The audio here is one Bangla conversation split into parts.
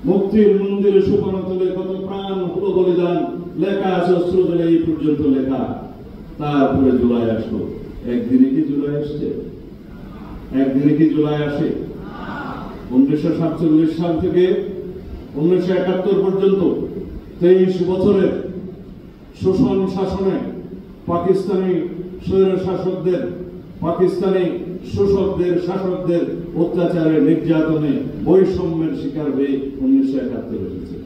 মুক্তির মন্দিরে সুপানা তুলে কত প্রাণ হলো বলিদান লেখা আছে অস্ত্র ধরে এই পর্যন্ত লেখা। তারপরে জুলাই আসলো। একদিনে কি জুলাই আসছে? একদিনে কি জুলাই আসে? 1947 সাল থেকে 1971 পর্যন্ত 23 বছরের শোষণ শাসনে পাকিস্তানি স্বৈর শাসকদের, পাকিস্তানি শোষকদের, শাসকদের অত্যাচারে, নির্যাতনে, বৈষম্যের শিকার হয়ে 1971 এসেছে।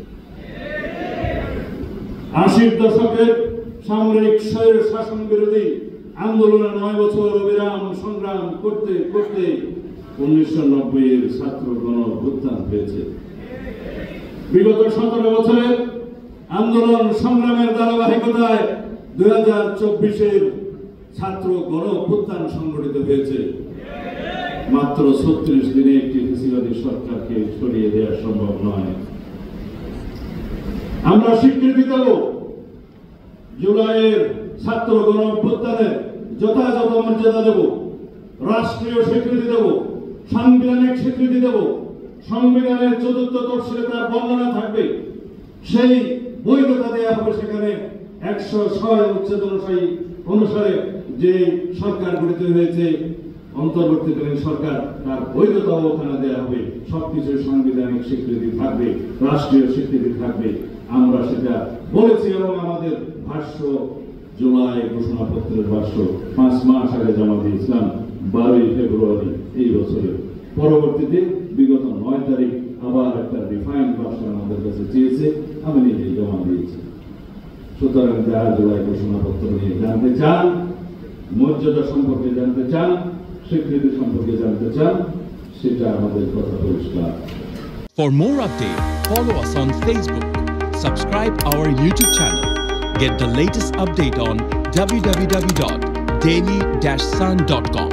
80 দশকের সামরিক স্বৈর শাসন বিরোধী আন্দোলনে 9 বছর অবিরাম সংগ্রাম করতে করতে 1990 ছাত্র গণ অভ্যুত্থান হয়েছে। বিগত 17 বছরের আন্দোলন সংগ্রামের ধারাবাহিকতায় 2024 ছাত্র গণ অভ্যুত্থান সংগঠিত হয়েছে। মাত্র 36 দিনে একটি ফ্যাসিবাদী সরকারকে সরিয়ে দেওয়া সম্ভব নয়। আমরা স্বীকৃতি দেব জুলাইয়ের ছাত্র গণ অভ্যুত্থানের যথাযথ মর্যাদা দেব, রাষ্ট্রীয় স্বীকৃতি দেব, সাংবিধানিক স্বীকৃতি দেব। সংবিধানের 4th তফসিলে তার বর্ণনা থাকবে, সেই বৈধতা দেওয়া হবে। সেখানে 106 অনুচ্ছেদ অনুসারে যে সরকার গঠিত হয়েছে, অন্তর্বর্তীকালীন সরকার, তার বৈধতাও ওখানে দেওয়া হবে। সবকিছু সাংবিধানিক স্বীকৃতি থাকবে, রাষ্ট্রীয় স্বীকৃতি থাকবে। আমরা সেটা বলেছি এবং আমাদের ভাষ্য, জুলাই ঘোষণাপত্রের ভাষ্য 5 মাস আগে জমা দিয়েছিলাম, 12 ফেব্রুয়ারি এই বছরের। পরবর্তীতে বিগত 9 তারিখ আবার একটা রিফাইন্ড ভার্সন আমাদের কাছে চেয়েছে, আমি নিজেই জমা দিয়েছি। সুতরাং যারা জুলাই ঘোষণাপত্র নিয়ে জানতে চান, মর্যাদা সম্পর্কে জানতে চান, স্বীকৃতি সম্পর্কে জানতে চান, সেটা আমাদের কথা পরিষ্কার। For more updates, follow us on Facebook, subscribe our YouTube channel, get the latest update on www.daily-sun.com.